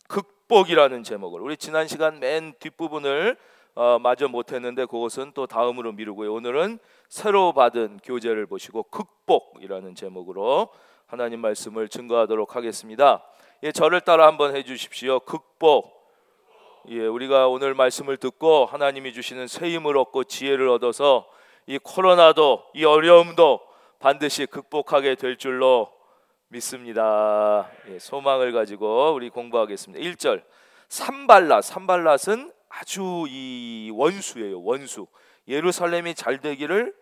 극복이라는 제목을, 우리 지난 시간 맨 뒷부분을 마저 못했는데 그것은 또 다음으로 미루고요. 오늘은 새로 받은 교재를 보시고 극복이라는 제목으로 하나님 말씀을 증거하도록 하겠습니다. 예, 저를 따라 한번 해주십시오. 극복. 예, 우리가 오늘 말씀을 듣고 하나님이 주시는 새 힘을 얻고 지혜를 얻어서 이 코로나도, 이 어려움도 반드시 극복하게 될 줄로 믿습니다. 예, 소망을 가지고 우리 공부하겠습니다. 1절, 산발랏은 아주 이 원수예요. 원수. 예루살렘이 잘 되기를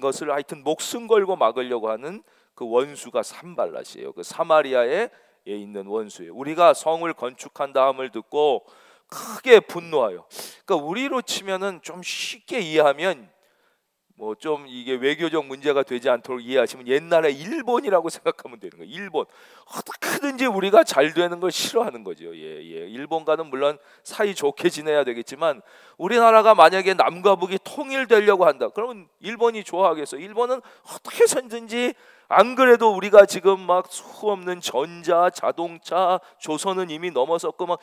것을 하여튼 목숨 걸고 막으려고 하는 그 원수가 산발랏이에요. 그 사마리아에 있는 원수예요. 우리가 성을 건축한 다음을 듣고 크게 분노하여, 그러니까 우리로 치면은 좀 쉽게 이해하면 뭐 좀 이게 외교적 문제가 되지 않도록 이해하시면 옛날에 일본이라고 생각하면 되는 거예요. 일본. 어떻게든지 우리가 잘 되는 걸 싫어하는 거죠. 일본과는 물론 사이 좋게 지내야 되겠지만 우리나라가 만약에 남과 북이 통일되려고 한다, 그러면 일본이 좋아하겠어? 일본은 어떻게 해서든지, 안 그래도 우리가 지금 막 수 없는 전자, 자동차, 조선은 이미 넘어섰고 막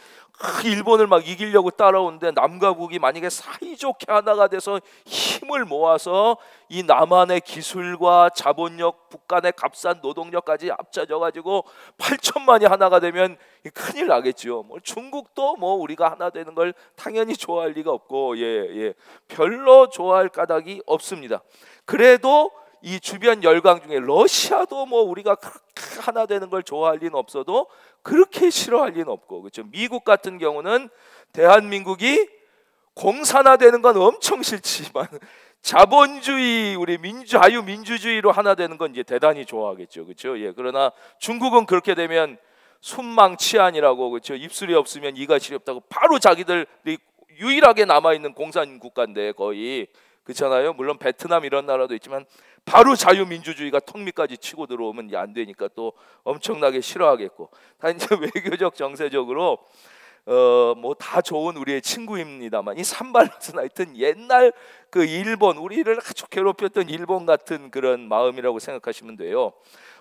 일본을 막 이기려고 따라오는데, 남과 북이 만약에 사이좋게 하나가 돼서 힘을 모아서 이 남한의 기술과 자본력, 북한의 값싼 노동력까지 합쳐져가지고 8천만이 하나가 되면 큰일 나겠죠. 뭐 중국도 뭐 우리가 하나 되는 걸 당연히 좋아할 리가 없고, 별로 좋아할 까닭이 없습니다. 그래도 이 주변 열강 중에 러시아도 뭐 우리가 하나 되는 걸 좋아할 리는 없어도 그렇게 싫어할 리는 없고, 그렇죠? 미국 같은 경우는 대한민국이 공산화되는 건 엄청 싫지만 자본주의, 우리 자유민주주의로 하나 되는 건 이제 대단히 좋아하겠죠, 그렇죠? 그러나 중국은 그렇게 되면 순망치안이라고, 그렇죠? 입술이 없으면 이가 시렵다고 바로 자기들이 유일하게 남아 있는 공산 국가인데 거의, 그렇잖아요. 물론 베트남 이런 나라도 있지만 바로 자유민주주의가 턱 밑까지 치고 들어오면 이제 안 되니까 또 엄청나게 싫어하겠고, 다 이제 외교적 정세적으로 뭐 다 좋은 우리의 친구입니다만, 이 산발랏은 하여튼 옛날 그 일본, 우리를 아주 괴롭혔던 일본 같은 그런 마음이라고 생각하시면 돼요.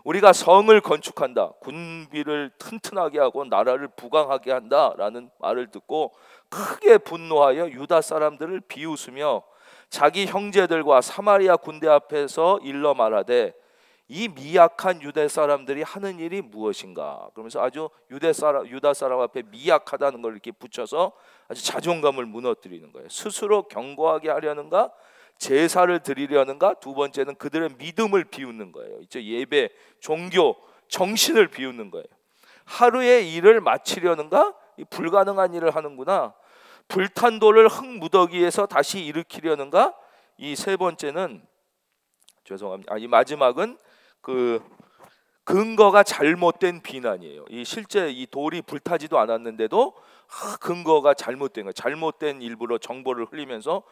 우리가 성을 건축한다, 군비를 튼튼하게 하고 나라를 부강하게 한다라는 말을 듣고 크게 분노하여 유다 사람들을 비웃으며 자기 형제들과 사마리아 군대 앞에서 일러 말하되 이 미약한 유대 사람들이 하는 일이 무엇인가, 그러면서 아주 유다 사람 앞에 미약하다는 걸 이렇게 붙여서 아주 자존감을 무너뜨리는 거예요. 스스로 견고하게 하려는가, 제사를 드리려는가, 두 번째는 그들의 믿음을 비웃는 거예요. 이제 예배, 종교, 정신을 비웃는 거예요. 하루의 일을 마치려는가, 불가능한 일을 하는구나. 불탄 돌을 흙무더기에서 다시 일으키려는가. 이 세 번째는, 죄송합니다, 이 마지막은 그 근거가 잘못된 비난이에요. 이 실제 이 돌이 불타지도 않았는데도 근거가 잘못된 거예요. 잘못된 일부러 정보를 흘리면서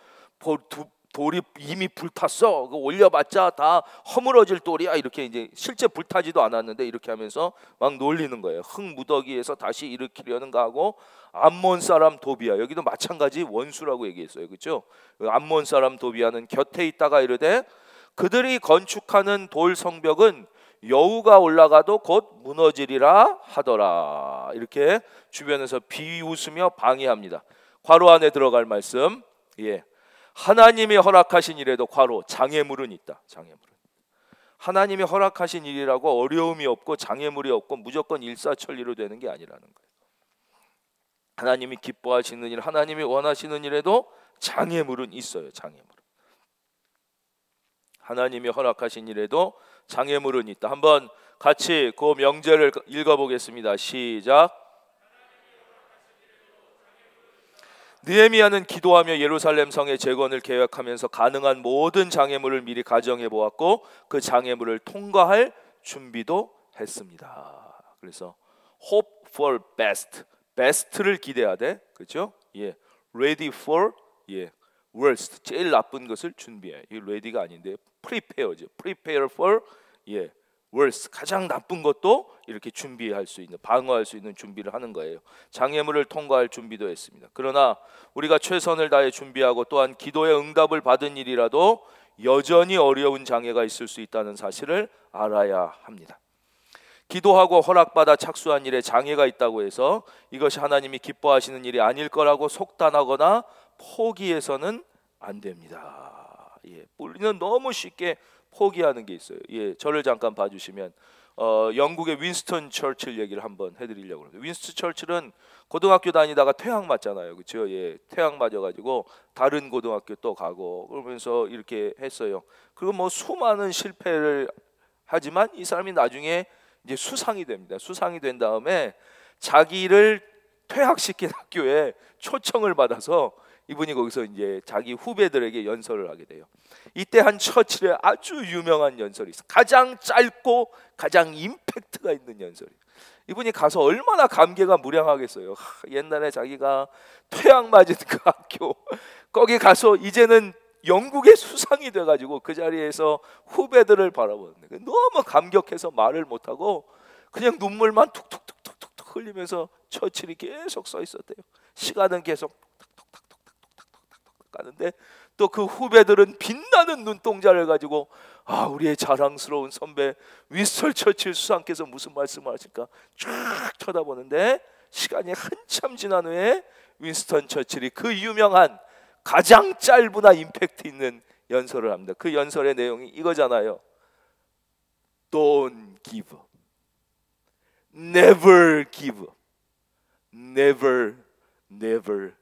돌이 이미 불탔어, 그거 올려봤자 다 허물어질 돌이야, 이렇게 이제 실제 불타지도 않았는데 이렇게 하면서 막 놀리는 거예요. 흙무더기에서 다시 일으키려는가 하고, 암몬 사람 도비아, 여기도 마찬가지 원수라고 얘기했어요, 그렇죠? 암몬 사람 도비아는 곁에 있다가 이르되 그들이 건축하는 돌 성벽은 여우가 올라가도 곧 무너지리라 하더라. 이렇게 주변에서 비웃으며 방해합니다. 괄호 안에 들어갈 말씀, 하나님이 허락하신 일에도 괄호 장애물은 있다. 장애물은, 하나님이 허락하신 일이라고 어려움이 없고 장애물이 없고 무조건 일사천리로 되는 게 아니라는 거예요. 하나님이 기뻐하시는 일, 하나님이 원하시는 일에도 장애물은 있어요. 장애물은, 하나님이 허락하신 일에도 장애물은 있다. 한번 같이 그 명제를 읽어보겠습니다. 시작. 느헤미야는 기도하며 예루살렘 성의 재건을 계획하면서 가능한 모든 장애물을 미리 가정해 보았고 그 장애물을 통과할 준비도 했습니다. 그래서 hope for best, best를 기대하되, 그렇죠? ready for worst, 제일 나쁜 것을 준비해. 이 ready가 아닌데 prepare죠. prepare for worst, 가장 나쁜 것도 이렇게 준비할 수 있는, 방어할 수 있는 준비를 하는 거예요. 장애물을 통과할 준비도 했습니다. 그러나 우리가 최선을 다해 준비하고 또한 기도의 응답을 받은 일이라도 여전히 어려운 장애가 있을 수 있다는 사실을 알아야 합니다. 기도하고 허락받아 착수한 일에 장애가 있다고 해서 이것이 하나님이 기뻐하시는 일이 아닐 거라고 속단하거나 포기해서는 안 됩니다. 우리는 너무 쉽게 포기하는 게 있어요. 저를 잠깐 봐주시면 영국의 윈스턴 처칠 얘기를 한번 해드리려고 합니다. 윈스턴 처칠은 고등학교 다니다가 퇴학 맞잖아요, 그렇죠? 퇴학 맞아가지고 다른 고등학교 또 가고 그러면서 이렇게 했어요. 그리고 뭐 수많은 실패를 하지만 이 사람이 나중에 이제 수상이 됩니다. 수상이 된 다음에 자기를 퇴학시킨 학교에 초청을 받아서 이분이 거기서 이제 자기 후배들에게 연설을 하게 돼요. 이때 한 처칠의 아주 유명한 연설이 있어요. 가장 짧고 가장 임팩트가 있는 연설이. 이분이 가서 얼마나 감개가 무량하겠어요. 옛날에 자기가 퇴학 맞은 그 학교 거기 가서 이제는 영국의 수상이 돼가지고 그 자리에서 후배들을 바라보는데 너무 감격해서 말을 못하고 그냥 눈물만 툭툭툭툭툭 흘리면서 처칠이 계속 서 있었대요. 시간은 계속 탁탁탁탁탁탁탁 가는데 또 그 후배들은 빛나는 눈동자를 가지고 우리의 자랑스러운 선배 윈스턴 처칠 수상께서 무슨 말씀을 하실까 쫙 쳐다보는데 시간이 한참 지난 후에 윈스턴 처칠이 그 유명한 가장 짧으나 임팩트 있는 연설을 합니다. 그 연설의 내용이 이거잖아요. Don't give up. Never give up. Never, never,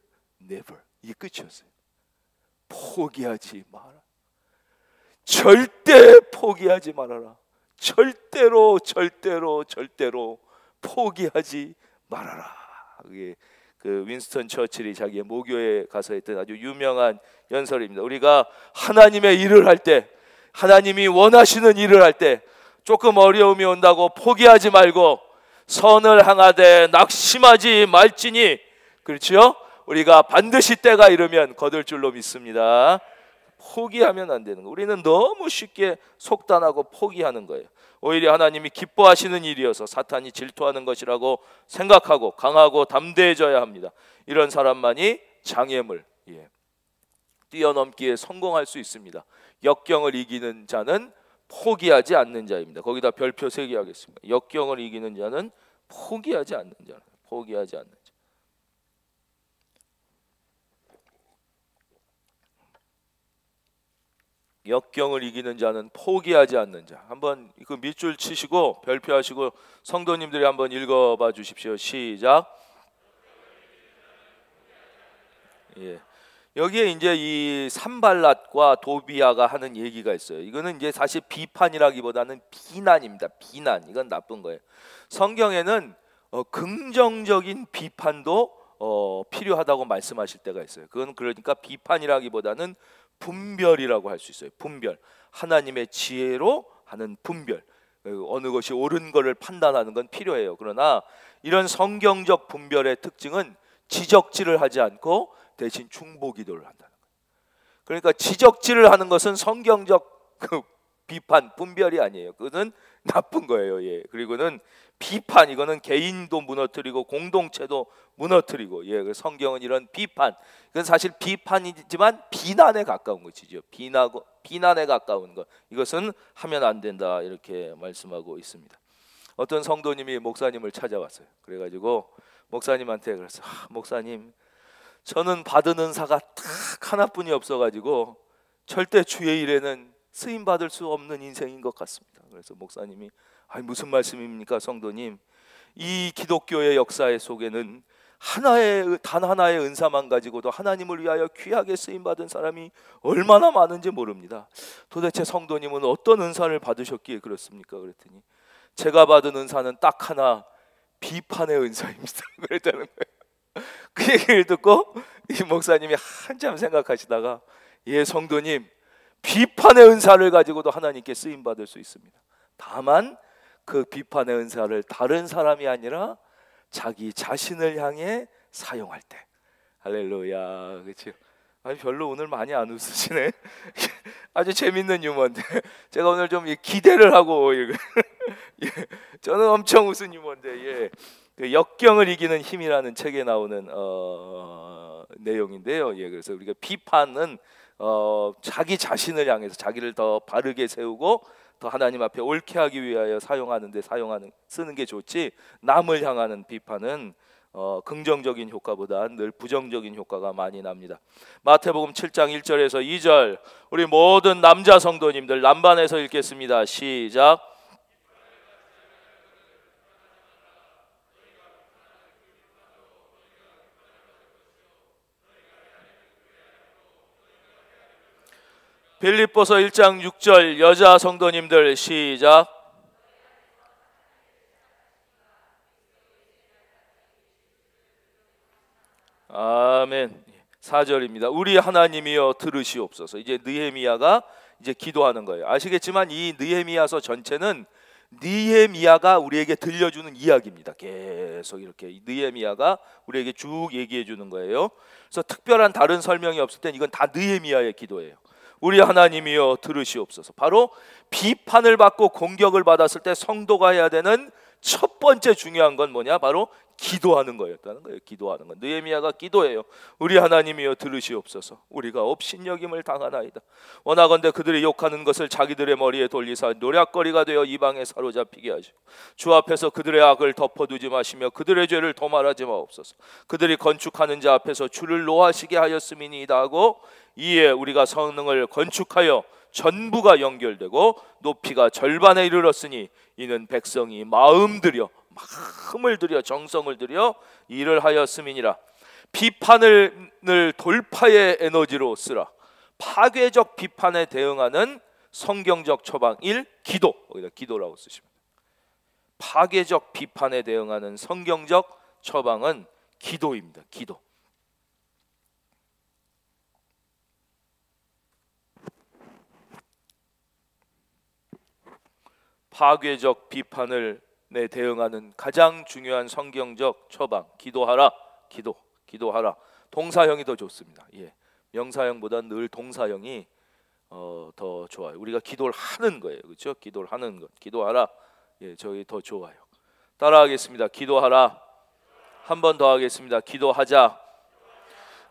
never. 이게 끝이었어요. 포기하지 마라. 절대 포기하지 말아라. 절대로 절대로 절대로 포기하지 말아라. 그게 그 윈스턴 처칠이 자기의 모교에 가서 했던 아주 유명한 연설입니다. 우리가 하나님의 일을 할 때, 하나님이 원하시는 일을 할 때 조금 어려움이 온다고 포기하지 말고 선을 향하되 낙심하지 말지니, 그렇죠? 우리가 반드시 때가 이르면 거둘 줄로 믿습니다. 포기하면 안 되는 거예요. 우리는 너무 쉽게 속단하고 포기하는 거예요. 오히려 하나님이 기뻐하시는 일이어서 사탄이 질투하는 것이라고 생각하고 강하고 담대해져야 합니다. 이런 사람만이 장애물 뛰어넘기에 성공할 수 있습니다. 역경을 이기는 자는 포기하지 않는 자입니다. 거기다 별표 3개 하겠습니다. 역경을 이기는 자는 포기하지 않는 자. 포기하지 않는 자. 역경을 이기는 자는 포기하지 않는 자. 한번 그 밑줄 치시고 별표하시고 성도님들이 한번 읽어봐 주십시오. 시작. 여기에 이제 이 산발랏과 도비아가 하는 얘기가 있어요. 이거는 이제 사실 비판이라기보다는 비난입니다. 비난. 이건 나쁜 거예요. 성경에는 긍정적인 비판도 필요하다고 말씀하실 때가 있어요. 그건 그러니까 비판이라기보다는 분별이라고 할 수 있어요. 분별. 하나님의 지혜로 하는 분별. 어느 것이 옳은 것을 판단하는 건 필요해요. 그러나 이런 성경적 분별의 특징은 지적질을 하지 않고 대신 중보기도를 한다는 거예요. 그러니까 지적질을 하는 것은 성경적 비판, 분별이 아니에요. 그거는 나쁜 거예요. 그리고는 비판, 이거는 개인도 무너뜨리고 공동체도 무너뜨리고, 성경은 이런 비판, 이건 사실 비판이지만 비난에 가까운 것이죠. 비난에 가까운 것, 이것은 하면 안 된다, 이렇게 말씀하고 있습니다. 어떤 성도님이 목사님을 찾아왔어요. 그래가지고 목사님한테 그랬어요. 목사님, 저는 받은 은사가 딱 하나뿐이 없어가지고 절대 주의 일에는 쓰임 받을 수 없는 인생인 것 같습니다. 그래서 목사님이 무슨 말씀입니까, 성도님? 이 기독교의 역사의 속에는 단 하나의 은사만 가지고도 하나님을 위하여 귀하게 쓰임 받은 사람이 얼마나 많은지 모릅니다. 도대체 성도님은 어떤 은사를 받으셨기에 그렇습니까? 그랬더니 제가 받은 은사는 딱 하나, 비판의 은사입니다. 그랬다는 거예요. 그 얘기를 듣고 이 목사님이 한참 생각하시다가, 성도님, 비판의 은사를 가지고도 하나님께 쓰임 받을 수 있습니다. 다만 그 비판의 은사를 다른 사람이 아니라 자기 자신을 향해 사용할 때. 할렐루야. 그렇죠? 별로 오늘 많이 안 웃으시네. 아주 재밌는 유머인데 제가 오늘 좀 기대를 하고 저는 엄청 웃은 유머인데, 그 역경을 이기는 힘이라는 책에 나오는 내용인데요. 그래서 우리가 비판은 자기 자신을 향해서 자기를 더 바르게 세우고 더 하나님 앞에 옳게 하기 위하여 쓰는 게 좋지, 남을 향하는 비판은 긍정적인 효과보다 늘 부정적인 효과가 많이 납니다. 마태복음 7장 1절에서 2절, 우리 모든 남자 성도님들 남반에서 읽겠습니다. 시작. 빌립보서 1장 6절 여자 성도님들 시작. 아멘. 4절입니다. 우리 하나님이여 들으시옵소서. 이제 느헤미야가 이제 기도하는 거예요. 아시겠지만 이 느헤미야서 전체는 느헤미야가 우리에게 들려주는 이야기입니다. 계속 이렇게 느헤미야가 우리에게 쭉 얘기해 주는 거예요. 그래서 특별한 다른 설명이 없을 땐 이건 다 느헤미야의 기도예요. 우리 하나님이여 들으시옵소서. 바로 비판을 받고 공격을 받았을 때 성도가 해야 되는 첫 번째 중요한 건 뭐냐? 바로 기도하는 거였다는 거예요. 기도하는 건. 느헤미야가 기도해요. 우리 하나님이여 들으시옵소서. 우리가 업신여김을 당하나이다. 원하건대 그들이 욕하는 것을 자기들의 머리에 돌리사 노략거리가 되어 이방에 사로잡히게 하시고 주 앞에서 그들의 악을 덮어두지 마시며 그들의 죄를 도말하지 마옵소서. 그들이 건축하는 자 앞에서 주를 노하시게 하였음이니이다 하고, 이에 우리가 성능을 건축하여 전부가 연결되고 높이가 절반에 이르렀으니 이는 백성이 마음을 들여 정성을 들여 일을 하였음이니라. 비판을 돌파의 에너지로 쓰라. 파괴적 비판에 대응하는 성경적 처방 1. 기도. 거기다 기도라고 쓰십니다. 파괴적 비판에 대응하는 성경적 처방은 기도입니다. 기도. 파괴적 비판을 대응하는 가장 중요한 성경적 처방, 기도하라. 기도하라. 동사형이 더 좋습니다. 예, 명사형보다 늘 동사형이 더 좋아요. 우리가 기도를 하는 거예요, 그렇죠? 기도를 하는 것, 기도하라. 예, 저희 더 좋아요. 따라하겠습니다. 기도하라. 한 번 더 하겠습니다. 기도하자.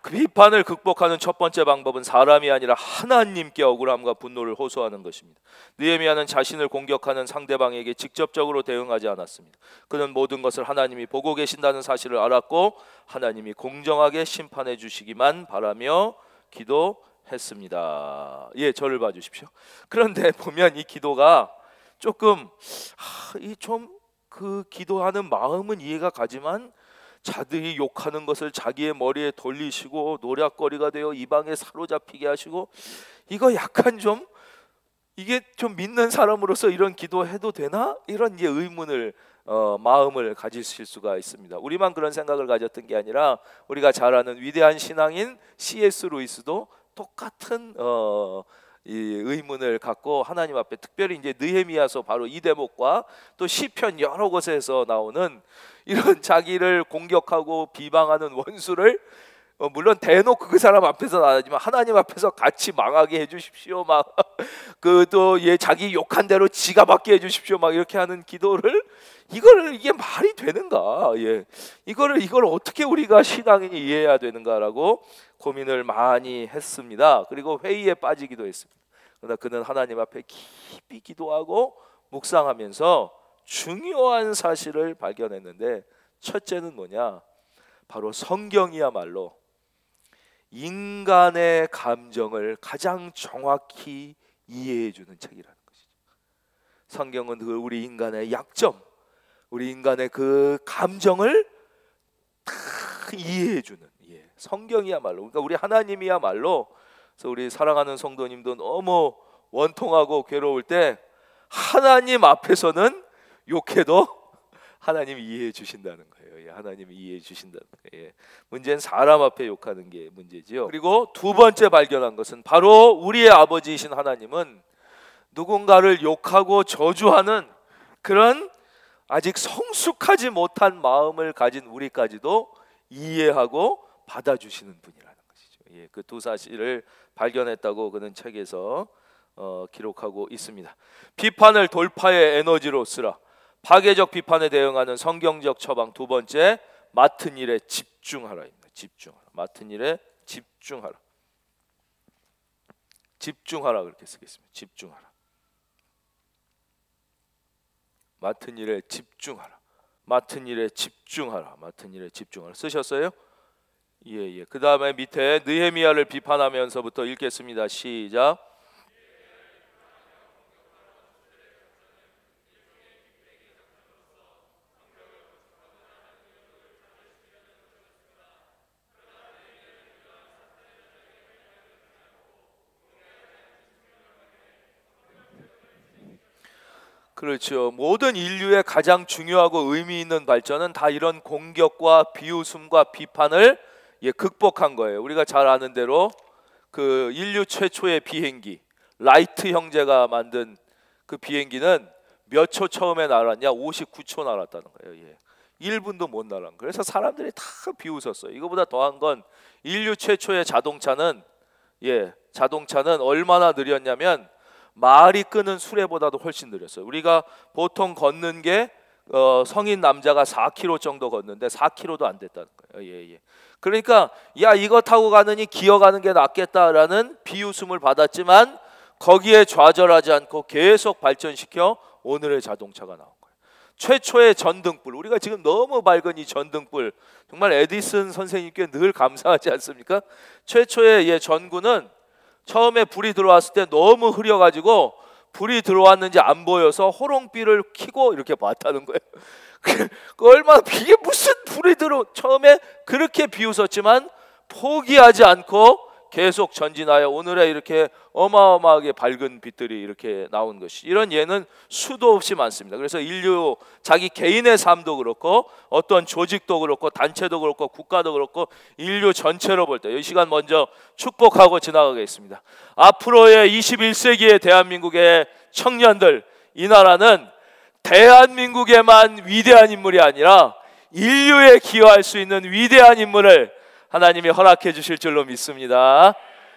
그 비판을 극복하는 첫 번째 방법은 사람이 아니라 하나님께 억울함과 분노를 호소하는 것입니다. 느헤미야는 자신을 공격하는 상대방에게 직접적으로 대응하지 않았습니다. 그는 모든 것을 하나님이 보고 계신다는 사실을 알았고 하나님이 공정하게 심판해 주시기만 바라며 기도했습니다. 예, 저를 봐주십시오. 그런데 보면 이 기도가 조금 그 기도하는 마음은 이해가 가지만 자들이 욕하는 것을 자기의 머리에 돌리시고 노략거리가 되어 이방에 사로잡히게 하시고, 이거 약간 좀 이게 좀 믿는 사람으로서 이런 기도해도 되나? 이런 이제 의문을 마음을 가지실 수가 있습니다. 우리만 그런 생각을 가졌던 게 아니라 우리가 잘 아는 위대한 신앙인 C.S. 루이스도 똑같은 이 의문을 갖고 하나님 앞에, 특별히 이제 느헤미야서 바로 이 대목과 또 시편 여러 곳에서 나오는 이런 자기를 공격하고 비방하는 원수를 물론 대놓고 그 사람 앞에서 안 하지만 하나님 앞에서 같이 망하게 해주십시오. 막 그 또 자기 욕한 대로 지가 받게 해주십시오. 막 이렇게 하는 기도를 이게 말이 되는가? 예, 이걸 어떻게 우리가 신앙인이 이해해야 되는가라고 고민을 많이 했습니다. 그리고 회의에 빠지기도 했습니다. 그러나 그는 하나님 앞에 깊이 기도하고 묵상하면서 중요한 사실을 발견했는데, 첫째는 뭐냐? 바로 성경이야말로 인간의 감정을 가장 정확히 이해해주는 책이라는 것이죠. 성경은 우리 인간의 약점, 우리 인간의 그 감정을 다 이해해주는, 성경이야말로, 그러니까 우리 하나님이야말로. 그래서 우리 사랑하는 성도님도 너무 원통하고 괴로울 때 하나님 앞에서는 욕해도 하나님이 이해해 주신다는 거예요. 하나님이 이해해 주신다는 거예요. 문제는 사람 앞에 욕하는 게 문제지요. 그리고 두 번째 발견한 것은 바로 우리의 아버지이신 하나님은 누군가를 욕하고 저주하는 그런 아직 성숙하지 못한 마음을 가진 우리까지도 이해하고 받아주시는 분이라는 것이죠. 그 두 사실을 발견했다고 그는 책에서 기록하고 있습니다. 비판을 돌파의 에너지로 쓰라. 파괴적 비판에 대응하는 성경적 처방 두 번째, 맡은 일에 집중하라입니다. 집중하라. 맡은 일에 집중하라. 집중하라 그렇게 쓰겠습니다. 집중하라. 맡은 일에 집중하라. 맡은 일에 집중하라. 맡은 일에 집중하라. 쓰셨어요? 예. 그 다음에 밑에 느헤미야를 비판하면서부터 읽겠습니다. 시작. 그렇죠. 모든 인류의 가장 중요하고 의미 있는 발전은 다 이런 공격과 비웃음과 비판을 극복한 거예요. 우리가 잘 아는 대로 그 인류 최초의 비행기 라이트 형제가 만든 그 비행기는 몇 초 처음에 날았냐? 59초 날았다는 거예요. 1분도 못 날은. 그래서 사람들이 다 비웃었어요. 이거보다 더한 건 인류 최초의 자동차는 얼마나 느렸냐면 말이 끄는 수레보다도 훨씬 느렸어요. 우리가 보통 걷는 게 성인 남자가 4km 정도 걷는데 4km도 안 됐다는 거예요. 그러니까 야 이거 타고 가느니 기어가는 게 낫겠다라는 비웃음을 받았지만 거기에 좌절하지 않고 계속 발전시켜 오늘의 자동차가 나온 거예요. 최초의 전등불, 우리가 지금 너무 밝은 이 전등불, 정말 에디슨 선생님께 늘 감사하지 않습니까? 최초의 전구는 처음에 불이 들어왔을 때 너무 흐려가지고 불이 들어왔는지 안 보여서 호롱비를 켜고 이렇게 봤다는 거예요. 얼마나 이게 무슨 불이 처음에 그렇게 비웃었지만 포기하지 않고 계속 전진하여 오늘의 이렇게 어마어마하게 밝은 빛들이 이렇게 나온 것이, 이런 예는 수도 없이 많습니다. 그래서 인류 자기 개인의 삶도 그렇고 어떤 조직도 그렇고 단체도 그렇고 국가도 그렇고 인류 전체로 볼 때 이 시간 먼저 축복하고 지나가겠습니다. 앞으로의 21세기의 대한민국의 청년들, 이 나라는 대한민국에만 위대한 인물이 아니라 인류에 기여할 수 있는 위대한 인물을 하나님이 허락해 주실 줄로 믿습니다.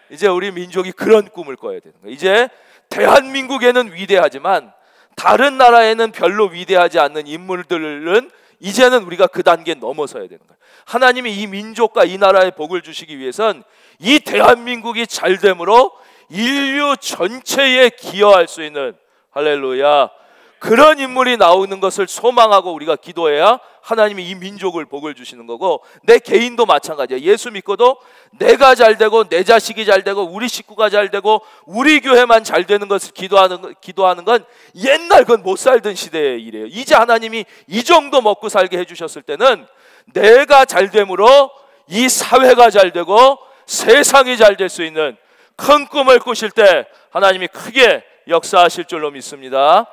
이제 우리 민족이 그런 꿈을 꿔야 되는 거예요. 이제 대한민국에는 위대하지만 다른 나라에는 별로 위대하지 않는 인물들은 이제는 우리가 그 단계에 넘어서야 되는 거예요. 하나님이 이 민족과 이 나라에 복을 주시기 위해선 이 대한민국이 잘됨으로 인류 전체에 기여할 수 있는, 할렐루야, 그런 인물이 나오는 것을 소망하고 우리가 기도해야 하나님이 이 민족을 복을 주시는 거고, 내 개인도 마찬가지야. 예수 믿고도 내가 잘 되고 내 자식이 잘 되고 우리 식구가 잘 되고 우리 교회만 잘 되는 것을 기도하는 건 옛날 건 못 살던 시대의 일이에요. 이제 하나님이 이 정도 먹고 살게 해주셨을 때는 내가 잘 됨으로 이 사회가 잘 되고 세상이 잘 될 수 있는 큰 꿈을 꾸실 때 하나님이 크게 역사하실 줄로 믿습니다.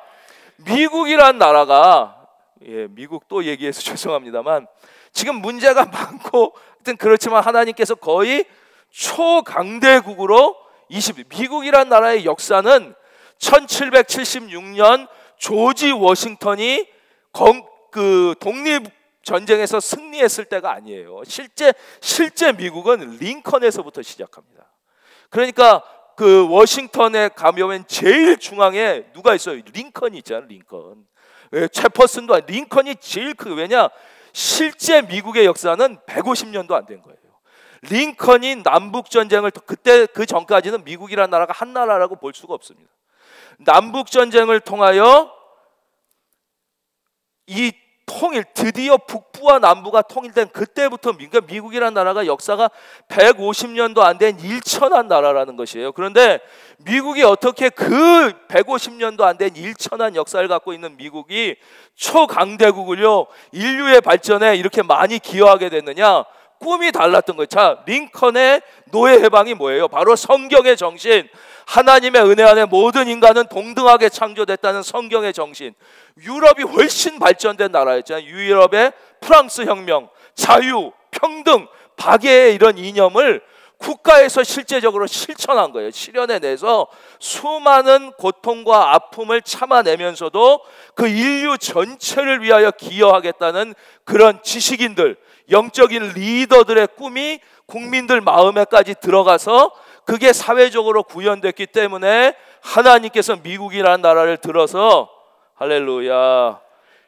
미국이란 나라가, 미국 또 얘기해서 죄송합니다만 지금 문제가 많고 하여튼 그렇지만 하나님께서 거의 초강대국으로 미국이란 나라의 역사는 1776년 조지 워싱턴이 독립전쟁에서 승리했을 때가 아니에요. 실제 미국은 링컨에서부터 시작합니다. 그러니까 그 워싱턴에 가면 제일 중앙에 누가 있어요? 링컨이 있잖아요. 링컨. 제퍼슨도 아니고 링컨이 제일 크고, 왜냐? 실제 미국의 역사는 150년도 안 된 거예요. 링컨이 남북전쟁을, 그때 그 전까지는 미국이라는 나라가 한 나라라고 볼 수가 없습니다. 남북전쟁을 통하여 이 드디어 북부와 남부가 통일된 그때부터 미국이라는 나라가 역사가 150년도 안 된 일천한 나라라는 것이에요. 그런데 미국이 어떻게 그 150년도 안 된 일천한 역사를 갖고 있는 미국이 초강대국을요, 인류의 발전에 이렇게 많이 기여하게 됐느냐? 꿈이 달랐던 거예요. 자, 링컨의 노예 해방이 뭐예요? 바로 성경의 정신, 하나님의 은혜 안에 모든 인간은 동등하게 창조됐다는 성경의 정신. 유럽이 훨씬 발전된 나라였잖아요. 유럽의 프랑스 혁명, 자유, 평등, 박애의 이런 이념을 국가에서 실제적으로 실천한 거예요. 실현해내서 수많은 고통과 아픔을 참아내면서도 그 인류 전체를 위하여 기여하겠다는 그런 지식인들, 영적인 리더들의 꿈이 국민들 마음에까지 들어가서 그게 사회적으로 구현됐기 때문에 하나님께서 미국이라는 나라를 들어서, 할렐루야,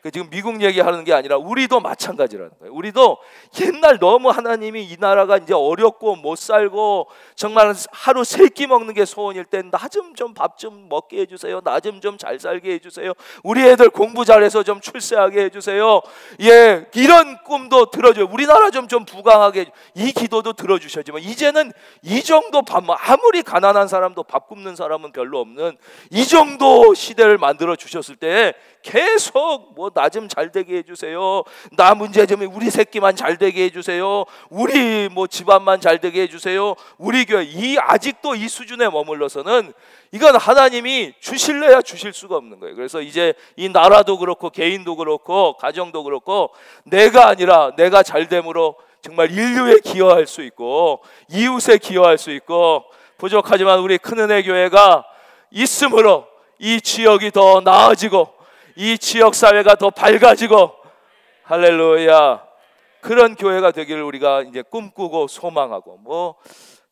그 지금 미국 얘기하는 게 아니라 우리도 마찬가지라는 거예요. 우리도 옛날 너무 하나님이 이 나라가 이제 어렵고 못 살고 정말 하루 세 끼 먹는 게 소원일 때 나 좀 밥 좀 먹게 해주세요. 나 좀 잘 살게 해주세요. 우리 애들 공부 잘해서 좀 출세하게 해주세요. 예, 이런 꿈도 들어줘요. 우리나라 좀 부강하게 이 기도도 들어주셨지만 이제는 이 정도 밥, 아무리 가난한 사람도 밥 굶는 사람은 별로 없는 이 정도 시대를 만들어 주셨을 때 계속 뭐 나 좀 잘 되게 해주세요. 나 문제 좀 우리 새끼만 잘 되게 해주세요. 우리 뭐 집안만 잘 되게 해주세요. 우리 교회 아직도 이 수준에 머물러서는 이건 하나님이 주실래야 주실 수가 없는 거예요. 그래서 이제 이 나라도 그렇고 개인도 그렇고 가정도 그렇고 내가 아니라 내가 잘됨으로 정말 인류에 기여할 수 있고 이웃에 기여할 수 있고 부족하지만 우리 큰은혜 교회가 있으므로 이 지역이 더 나아지고 이 지역 사회가 더 밝아지고 할렐루야 그런 교회가 되기를 우리가 이제 꿈꾸고 소망하고 뭐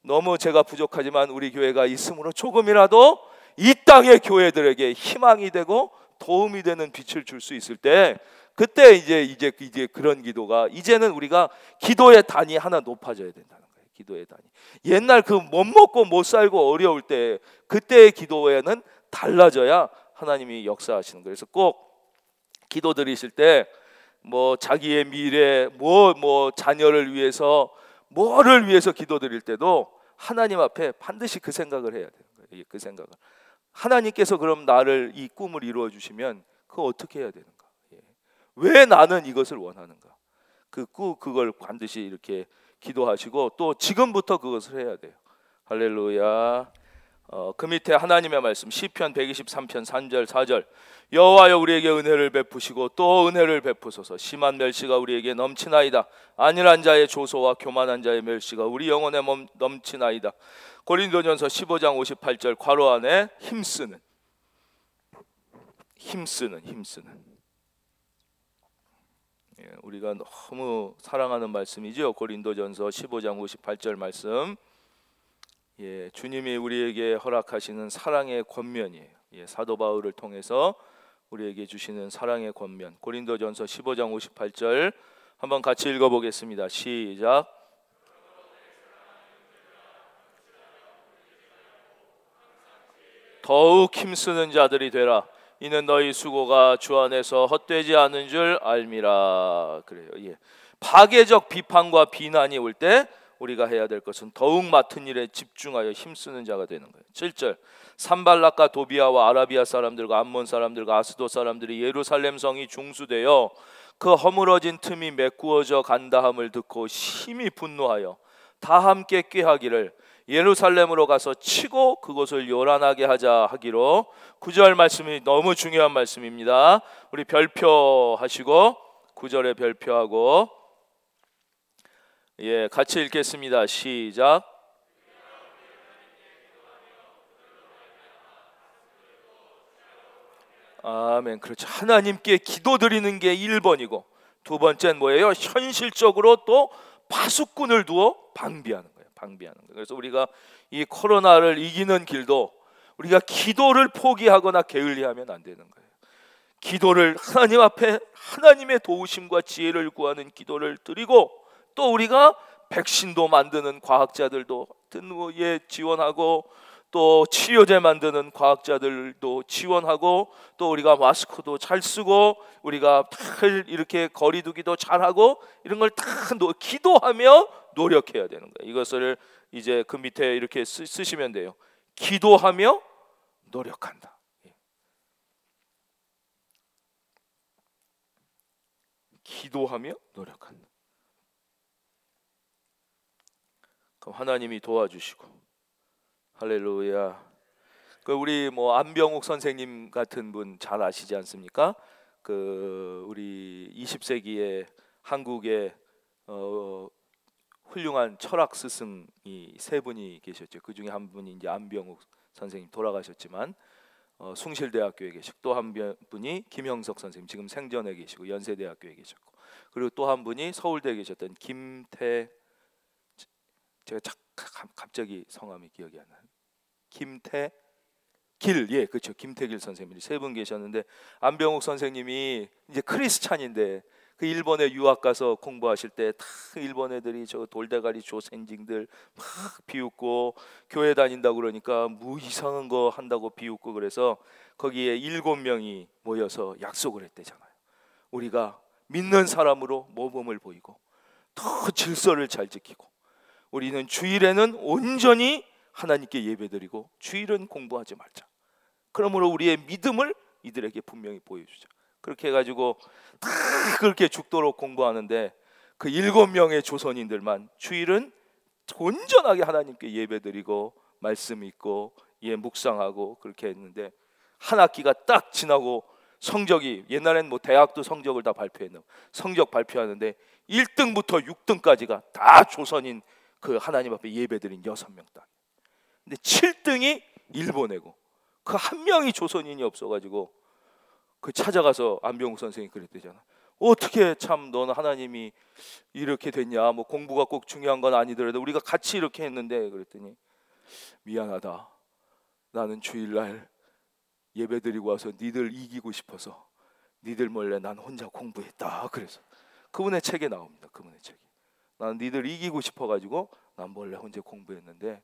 너무 제가 부족하지만 우리 교회가 있으므로 조금이라도 이 땅의 교회들에게 희망이 되고 도움이 되는 빛을 줄 수 있을 때 그때 이제 그런 기도가 이제는 우리가 기도의 단이 하나 높아져야 된다는 거예요. 기도의 단이 옛날 그 못 먹고 못 살고 어려울 때 그때의 기도에는 달라져야 하나님이 역사하시는 거예요. 그래서 꼭 기도 드리실 때 뭐 자기의 미래 뭐 자녀를 위해서 뭐를 위해서 기도 드릴 때도 하나님 앞에 반드시 그 생각을 해야 되는 거예요. 그 생각을 하나님께서 그럼 나를 이 꿈을 이루어 주시면 그거 어떻게 해야 되는가? 왜 나는 이것을 원하는가? 그걸 반드시 이렇게 기도하시고 또 지금부터 그것을 해야 돼요. 할렐루야. 그 밑에 하나님의 말씀 시편 123편 3절 4절 여호와여 우리에게 은혜를 베푸시고 또 은혜를 베푸소서 심한 멸시가 우리에게 넘치나이다 안일한 자의 조소와 교만한 자의 멸시가 우리 영혼에 넘치나이다. 고린도전서 15장 58절 괄호 안에 힘쓰는 예, 우리가 너무 사랑하는 말씀이죠. 고린도전서 15장 58절 말씀 예, 주님이 우리에게 허락하시는 사랑의 권면이에요. 예, 사도 바울을 통해서 우리에게 주시는 사랑의 권면. 고린도전서 15장 58절 한번 같이 읽어보겠습니다. 시작. 더욱 힘쓰는 자들이 되라. 이는 너희 수고가 주 안에서 헛되지 않은 줄 알미라. 그래요. 예. 파괴적 비판과 비난이 올 때 우리가 해야 될 것은 더욱 맡은 일에 집중하여 힘쓰는 자가 되는 거예요. 7절 산발락과 도비아와 아라비아 사람들과 암몬 사람들과 아스도 사람들이 예루살렘 성이 중수되어 그 허물어진 틈이 메꾸어져 간다함을 듣고 심히 분노하여 다 함께 꾀하기를 예루살렘으로 가서 치고 그곳을 요란하게 하자 하기로 9절 말씀이 너무 중요한 말씀입니다. 우리 별표하시고 9절에 별표하고 예, 같이 읽겠습니다. 시작. 아멘. 그렇죠. 하나님께 기도드리는 게 1번이고 두 번째는 뭐예요? 현실적으로 또 파수꾼을 두어 방비하는 거예요. 그래서 우리가 이 코로나를 이기는 길도 우리가 기도를 포기하거나 게을리하면 안 되는 거예요. 기도를 하나님 앞에 하나님의 도우심과 지혜를 구하는 기도를 드리고 또 우리가 백신도 만드는 과학자들도 지원하고 또 치료제 만드는 과학자들도 지원하고 또 우리가 마스크도 잘 쓰고 우리가 늘 이렇게 거리두기도 잘하고 이런 걸 다 기도하며 노력해야 되는 거예요. 이것을 이제 그 밑에 이렇게 쓰시면 돼요. 기도하며 노력한다. 기도하며 노력한다. 그럼 하나님이 도와주시고 할렐루야. 그 우리 뭐 안병욱 선생님 같은 분 잘 아시지 않습니까? 그 우리 20세기에 한국에 훌륭한 철학 스승이 세 분이 계셨죠. 그 중에 한 분이 이제 안병욱 선생님 돌아가셨지만 숭실대학교에 계시고 또 한 분이 김형석 선생님 지금 생전에 계시고 연세대학교에 계셨고 그리고 또 한 분이 서울대에 계셨던 김태 제가 갑자기 성함이 기억이 안 나요. 예, 그렇죠. 김태길 선생님이 세 분 계셨는데 안병욱 선생님이 이제 크리스찬인데 그 일본에 유학 가서 공부하실 때 다 일본 애들이 저 돌대가리 조센징들 막 비웃고 교회 다닌다고 그러니까 뭐 이상한 거 한다고 비웃고 그래서 거기에 7명이 모여서 약속을 했대잖아요. 우리가 믿는 사람으로 모범을 보이고 더 질서를 잘 지키고 우리는 주일에는 온전히 하나님께 예배드리고 주일은 공부하지 말자. 그러므로 우리의 믿음을 이들에게 분명히 보여주자. 그렇게 해가지고 다 그렇게 죽도록 공부하는데 그 7명의 조선인들만 주일은 온전하게 하나님께 예배드리고 말씀 읽고 묵상하고 그렇게 했는데 한 학기가 딱 지나고 성적이 옛날엔 뭐 대학도 성적을 다 발표했나 성적 발표하는데 1등부터 6등까지가 다 조선인 그 하나님 앞에 예배드린 6명 딱. 근데 7등이 일본애고 그 한 명이 조선인이 없어가지고 그 찾아가서 안병욱 선생이 그랬대잖아. 어떻게 참 너는 하나님이 이렇게 됐냐? 뭐 공부가 꼭 중요한 건 아니더라도 우리가 같이 이렇게 했는데 그랬더니 미안하다. 나는 주일날 예배드리고 와서 니들 이기고 싶어서 니들 몰래 난 혼자 공부했다. 그래서 그분의 책에 나옵니다. 그분의 책에 난 니들 이기고 싶어가지고 난 몰래 혼자 공부했는데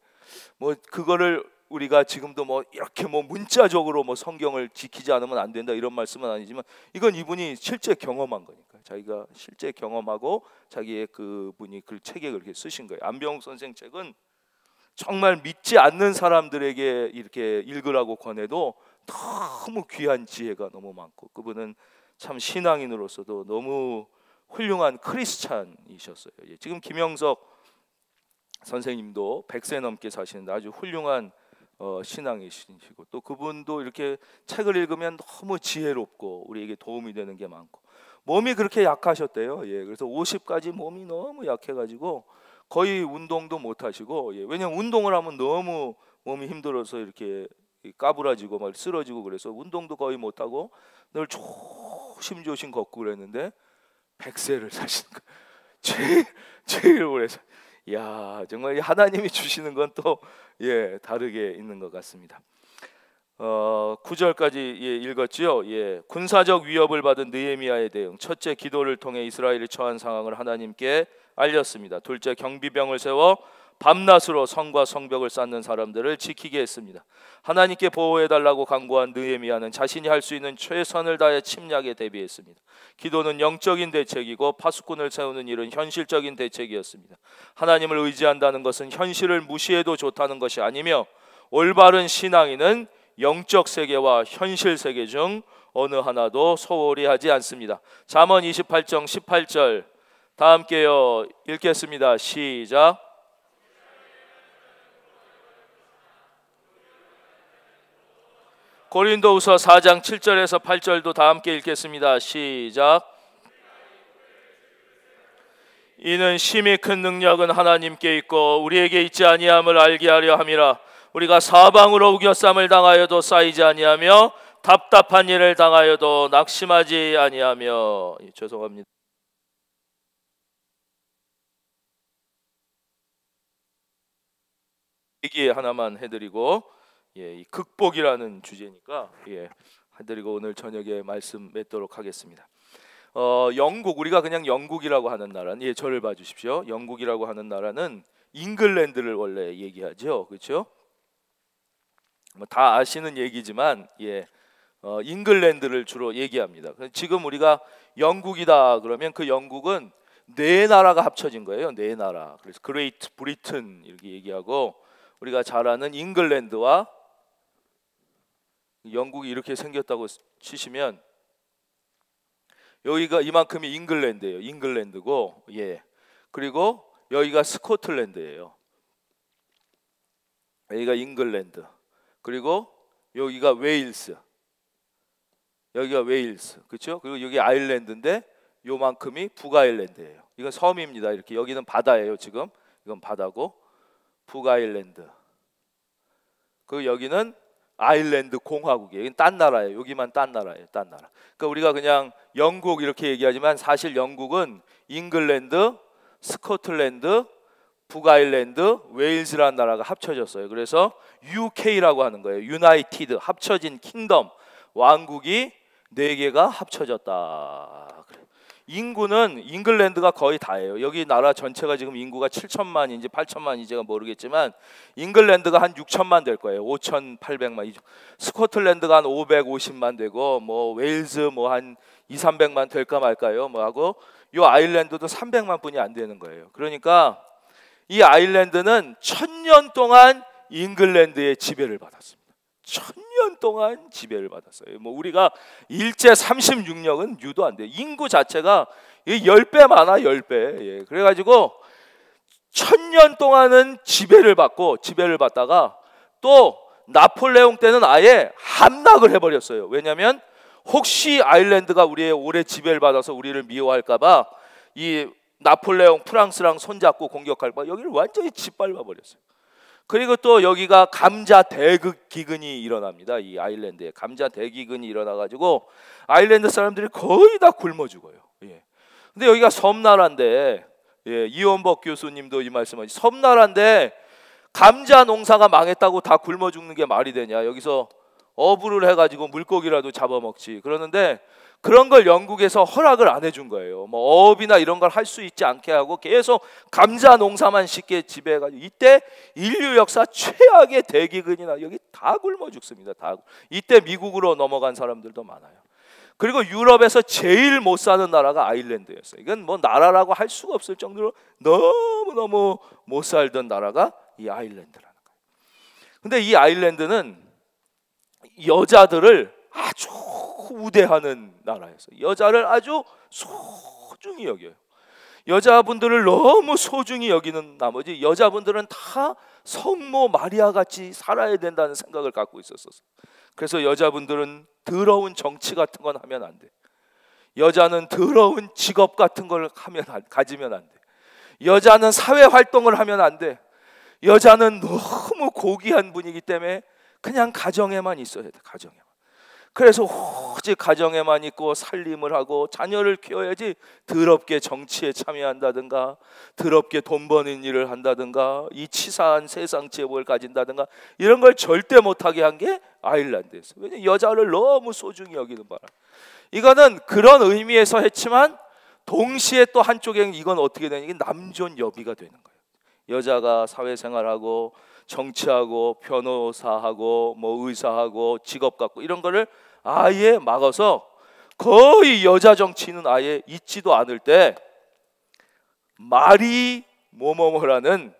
뭐 그거를 우리가 지금도 뭐 이렇게 뭐 문자적으로 뭐 성경을 지키지 않으면 안 된다 이런 말씀은 아니지만 이건 이분이 실제 경험한 거니까 자기가 실제 경험하고 자기의 그분이 그 책에 그렇게 쓰신 거예요. 안병욱 선생 책은 정말 믿지 않는 사람들에게 이렇게 읽으라고 권해도 너무 귀한 지혜가 너무 많고 그분은 참 신앙인으로서도 너무 훌륭한 크리스찬이셨어요. 지금 김영석 선생님도 100세 넘게 사시는데 아주 훌륭한 신앙이시고 또 그분도 이렇게 책을 읽으면 너무 지혜롭고 우리에게 도움이 되는 게 많고 몸이 그렇게 약하셨대요. 그래서 50까지 몸이 너무 약해가지고 거의 운동도 못 하시고 왜냐면 운동을 하면 너무 몸이 힘들어서 이렇게 까부라지고 막 쓰러지고 그래서 운동도 거의 못 하고 늘 조심조심 걷고 그랬는데 100세를 사시는 거예요. 제일 오래 사. 야 정말 하나님이 주시는 건 또 다르게 있는 것 같습니다. 9절까지 읽었지요. 군사적 위협을 받은 느헤미야의 대응. 첫째, 기도를 통해 이스라엘이 처한 상황을 하나님께 알렸습니다. 둘째, 경비병을 세워 밤낮으로 성과 성벽을 쌓는 사람들을 지키게 했습니다. 하나님께 보호해달라고 간구한 느헤미야는 자신이 할 수 있는 최선을 다해 침략에 대비했습니다. 기도는 영적인 대책이고 파수꾼을 세우는 일은 현실적인 대책이었습니다. 하나님을 의지한다는 것은 현실을 무시해도 좋다는 것이 아니며 올바른 신앙인은 영적 세계와 현실 세계 중 어느 하나도 소홀히 하지 않습니다. 잠언 28장 18절 다 함께요 읽겠습니다. 시작. 고린도후서 4장 7절에서 8절도 다 함께 읽겠습니다. 시작. 이는 심히 큰 능력은 하나님께 있고 우리에게 있지 아니함을 알게 하려 함이라. 우리가 사방으로 우겨쌈을 당하여도 쌓이지 아니하며 답답한 일을 당하여도 낙심하지 아니하며. 죄송합니다. 얘기 하나만 해드리고 이 극복이라는 주제니까 해드리고 오늘 저녁에 말씀 맺도록 하겠습니다. 영국 우리가 그냥 영국이라고 하는 나라는 저를 봐주십시오. 영국이라고 하는 나라는 잉글랜드를 원래 얘기하죠, 그렇죠? 뭐 다 아시는 얘기지만 잉글랜드를 주로 얘기합니다. 지금 우리가 영국이다 그러면 그 영국은 네 나라가 합쳐진 거예요. 네 나라. 그래서 그레이트 브리튼 이렇게 얘기하고 우리가 잘 아는 잉글랜드와 영국이 이렇게 생겼다고 치시면 여기가 이만큼이 잉글랜드예요. 잉글랜드고 그리고 여기가 스코틀랜드예요. 여기가 잉글랜드. 그리고 여기가 웨일스. 여기가 웨일스. 그렇죠? 그리고 여기 아일랜드인데 요만큼이 북아일랜드예요. 이건 섬입니다. 이렇게 여기는 바다예요, 지금. 이건 바다고 북아일랜드. 그리고 여기는 아일랜드 공화국이에요. 여기는 딴 나라예요. 여기만 딴 나라예요. 딴 나라. 그러니까 우리가 그냥 영국 이렇게 얘기하지만 사실 영국은 잉글랜드, 스코틀랜드, 북아일랜드, 웨일즈라는 나라가 합쳐졌어요. 그래서 UK라고 하는 거예요. 유나이티드, 합쳐진 킹덤, 왕국이 4개가 합쳐졌다. 인구는 잉글랜드가 거의 다예요. 여기 나라 전체가 지금 인구가 7천만인지 8천만인지 제가 모르겠지만 잉글랜드가 한 6천만 될 거예요. 5,800만. 스코틀랜드가 한 550만 되고 뭐 웨일즈 뭐 한 2,300만 될까 말까요. 뭐 하고 요 아일랜드도 300만 분이 안 되는 거예요. 그러니까 이 아일랜드는 1000년 동안 잉글랜드의 지배를 받았습니다. 1000년 동안 지배를 받았어요. 뭐 우리가 일제 36년은 유도 안 돼요. 인구 자체가 10배 많아, 10배. 예. 그래가지고 1000년 동안은 지배를 받다가 또 나폴레옹 때는 아예 함락을 해버렸어요. 왜냐하면 혹시 아일랜드가 우리의 오래 지배를 받아서 우리를 미워할까봐 이 나폴레옹 프랑스랑 손잡고 공격할까 여기를 완전히 짓밟아 버렸어요. 그리고 또 여기가 감자 대기근이 일어납니다. 이 아일랜드에 감자 대기근이 일어나가지고 아일랜드 사람들이 거의 다 굶어 죽어요. 예. 근데 여기가 섬나라인데, 예, 이원복 교수님도 이 말씀하시. 섬나라인데 감자 농사가 망했다고 다 굶어 죽는 게 말이 되냐? 여기서 어부를 해가지고 물고기라도 잡아먹지. 그러는데 그런 걸 영국에서 허락을 안 해준 거예요. 뭐 어업이나 이런 걸 할 수 있지 않게 하고 계속 감자 농사만 쉽게 지배해가지고 이때 인류 역사 최악의 대기근이나 여기 다 굶어 죽습니다. 다. 이때 미국으로 넘어간 사람들도 많아요. 그리고 유럽에서 제일 못 사는 나라가 아일랜드였어요. 이건 뭐 나라라고 할 수가 없을 정도로 너무너무 못 살던 나라가 이 아일랜드라는 거예요. 근데 이 아일랜드는 여자들을 아주 우대하는 나라였어요. 여자를 아주 소중히 여겨요. 여자분들을 너무 소중히 여기는 나머지 여자분들은 다 성모 마리아 같이 살아야 된다는 생각을 갖고 있었어요. 그래서 여자분들은 더러운 정치 같은 건 하면 안 돼. 여자는 더러운 직업 같은 걸 가지면 안 돼. 여자는 사회 활동을 하면 안 돼. 여자는 너무 고귀한 분이기 때문에 그냥 가정에만 있어야 돼. 가정에만. 그래서 오직 가정에만 있고 살림을 하고 자녀를 키워야지 더럽게 정치에 참여한다든가 더럽게 돈 버는 일을 한다든가 이 치사한 세상 제복을 가진다든가 이런 걸 절대 못하게 한 게 아일랜드였어요. 왜냐하면 여자를 너무 소중히 여기는 바람. 이거는 그런 의미에서 했지만 동시에 또 한쪽에는 이건 어떻게 되냐, 이게 남존 여비가 되는 거예요. 여자가 사회생활하고 정치하고 변호사하고 뭐 의사하고 직업 갖고 이런 거를 아예 막아서 거의 여자 정치는 아예 있지도 않을 때 마리 뭐뭐뭐라는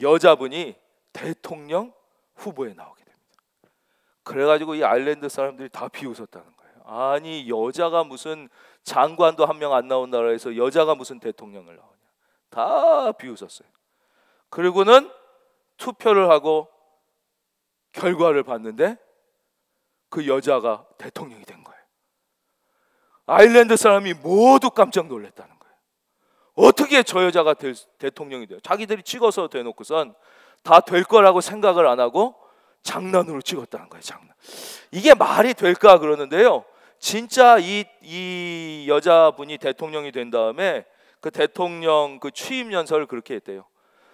여자분이 대통령 후보에 나오게 됩니다. 그래가지고 이 아일랜드 사람들이 다 비웃었다는 거예요. 아니 여자가 무슨 장관도 한 명 안 나온 나라에서 여자가 무슨 대통령을 나오냐. 다 비웃었어요. 그리고는 투표를 하고 결과를 봤는데 그 여자가 대통령이 된 거예요. 아일랜드 사람이 모두 깜짝 놀랐다는 거예요. 어떻게 저 여자가 대통령이 돼요? 자기들이 찍어서 대놓고선 다 될 거라고 생각을 안 하고 장난으로 찍었다는 거예요. 장난. 이게 말이 될까 그러는데요. 진짜 이 여자분이 대통령이 된 다음에 그 대통령 그 취임 연설을 그렇게 했대요.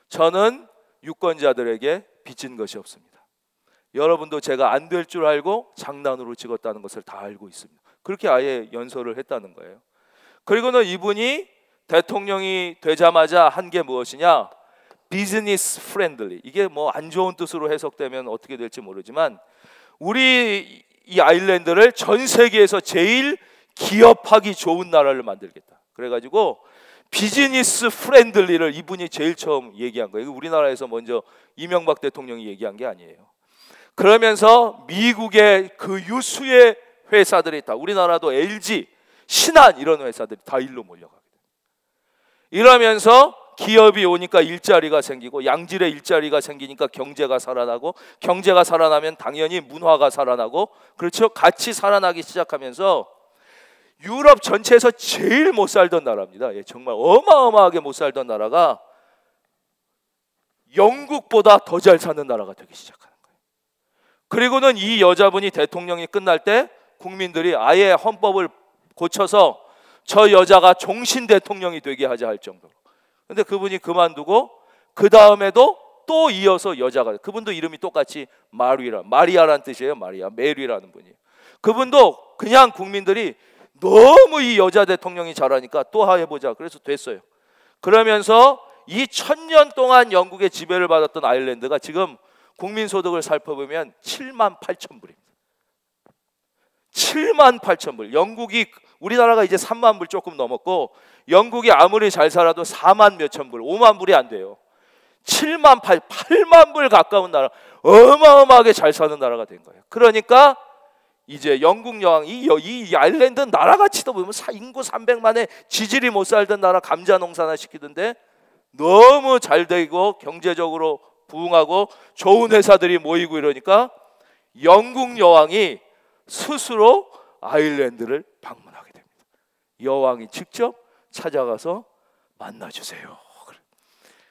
저는 유권자들에게 빚진 것이 없습니다. 여러분도 제가 안 될 줄 알고 장난으로 찍었다는 것을 다 알고 있습니다. 그렇게 아예 연설을 했다는 거예요. 그리고는 이분이 대통령이 되자마자 한 게 무엇이냐? 비즈니스 프렌들리. 이게 뭐 안 좋은 뜻으로 해석되면 어떻게 될지 모르지만 우리 이 아일랜드를 전 세계에서 제일 기업하기 좋은 나라를 만들겠다. 그래가지고 비즈니스 프렌들리를 이분이 제일 처음 얘기한 거예요. 우리나라에서 먼저 이명박 대통령이 얘기한 게 아니에요. 그러면서 미국의 그 유수의 회사들이 다, 우리나라도 LG, 신한 이런 회사들이 다 일로 몰려가게 돼요. 이러면서 기업이 오니까 일자리가 생기고 양질의 일자리가 생기니까 경제가 살아나고 경제가 살아나면 당연히 문화가 살아나고 그렇죠. 같이 살아나기 시작하면서 유럽 전체에서 제일 못 살던 나라입니다. 예, 정말 어마어마하게 못 살던 나라가 영국보다 더 잘 사는 나라가 되기 시작하는 거예요. 그리고는 이 여자분이 대통령이 끝날 때 국민들이 아예 헌법을 고쳐서 저 여자가 종신 대통령이 되게 하자 할 정도로. 근데 그분이 그만두고 그 다음에도 또 이어서 여자가, 그분도 이름이 똑같이 마리아라는 뜻이에요. 마리아, 메리라는 분이에요. 그분도 그냥 국민들이 너무 이 여자 대통령이 잘하니까 또 해보자, 그래서 됐어요. 그러면서 이 1000년 동안 영국의 지배를 받았던 아일랜드가 지금 국민소득을 살펴보면 78,000불입니다. 78,000불. 영국이, 우리나라가 이제 3만 불 조금 넘었고, 영국이 아무리 잘 살아도 4만 몇천 불, 5만 불이 안 돼요. 8만 불 가까운 나라, 어마어마하게 잘 사는 나라가 된 거예요. 그러니까 이제 영국 여왕이 이 아일랜드 나라가치도 보면 인구 300만에 지질이 못 살던 나라 감자 농사나 시키던데 너무 잘 되고 경제적으로 부흥하고 좋은 회사들이 모이고 이러니까 영국 여왕이 스스로 아일랜드를 방문하게 됩니다. 여왕이 직접 찾아가서 만나주세요.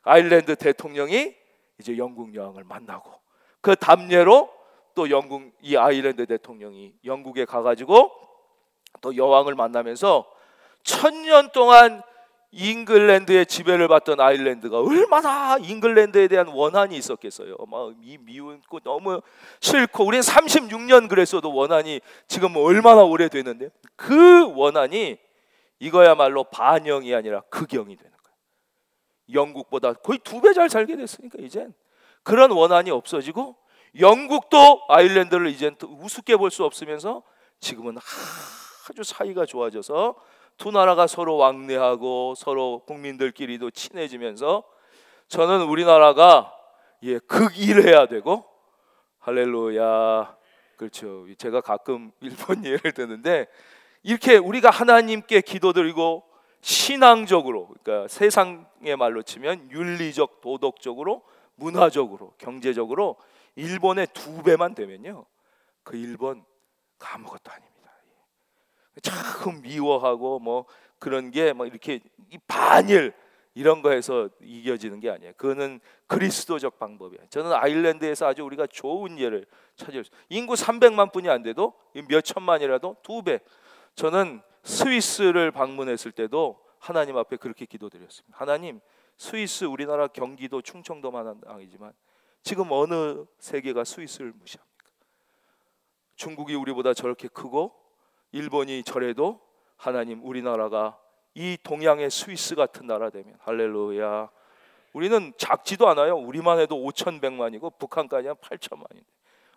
아일랜드 대통령이 이제 영국 여왕을 만나고, 그 답례로 또 이 아일랜드 대통령이 영국에 가가지고 또 여왕을 만나면서 1000년 동안 잉글랜드의 지배를 받던 아일랜드가 얼마나 잉글랜드에 대한 원한이 있었겠어요. 막 미운고 너무 싫고, 우리는 36년 그랬어도 원한이 지금 얼마나 오래됐는데, 그 원한이 이거야말로 반영이 아니라 극영이 되는 거예요. 영국보다 거의 2배 잘 살게 됐으니까 이젠 그런 원한이 없어지고, 영국도 아일랜드를 이젠 우습게 볼 수 없으면서 지금은 아주 사이가 좋아져서 두 나라가 서로 왕래하고 서로 국민들끼리도 친해지면서, 저는 우리나라가 극일해야 되고, 할렐루야, 그렇죠. 제가 가끔 일본 예를 드는데, 이렇게 우리가 하나님께 기도드리고 신앙적으로, 그러니까 세상의 말로 치면 윤리적, 도덕적으로, 문화적으로, 경제적으로 일본의 2배만 되면요, 그 일본 아무것도 아닙니다. 참 미워하고 뭐 그런 게 막 이렇게 반일 이런 거에서 이겨지는 게 아니에요. 그거는 그리스도적 방법이에요. 저는 아일랜드에서 아주 우리가 좋은 예를 찾을 수, 인구 300만 분이 안 돼도 몇 천만이라도 2배. 저는 스위스를 방문했을 때도 하나님 앞에 그렇게 기도드렸습니다. 하나님, 스위스, 우리나라 경기도 충청도만한 땅이지만 지금 어느 세계가 스위스를 무시합니까? 중국이 우리보다 저렇게 크고 일본이 저래도 하나님, 우리나라가 이 동양의 스위스 같은 나라 되면, 할렐루야. 우리는 작지도 않아요. 우리만 해도 5,100만이고 북한까지 한 8천만인데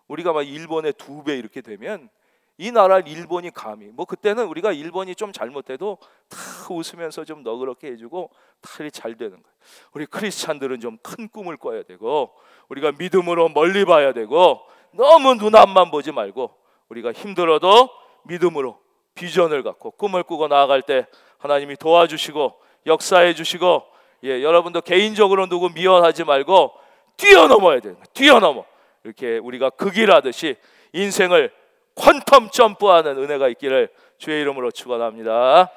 우리가 막 일본의 2배 이렇게 되면, 이 나라 일본이 감히, 뭐 그때는 우리가 일본이 좀 잘못해도 다 웃으면서 좀 너그럽게 해주고 다 잘 되는 거예요. 우리 크리스찬들은 좀 큰 꿈을 꿔야 되고, 우리가 믿음으로 멀리 봐야 되고, 너무 눈 앞만 보지 말고 우리가 힘들어도 믿음으로 비전을 갖고 꿈을 꾸고 나아갈 때 하나님이 도와주시고 역사해 주시고, 여러분도 개인적으로 누구 미워하지 말고 뛰어넘어야 되는 거예요. 뛰어넘어. 이렇게 우리가 극일하듯이 인생을 퀀텀 점프하는 은혜가 있기를 주의 이름으로 축원합니다.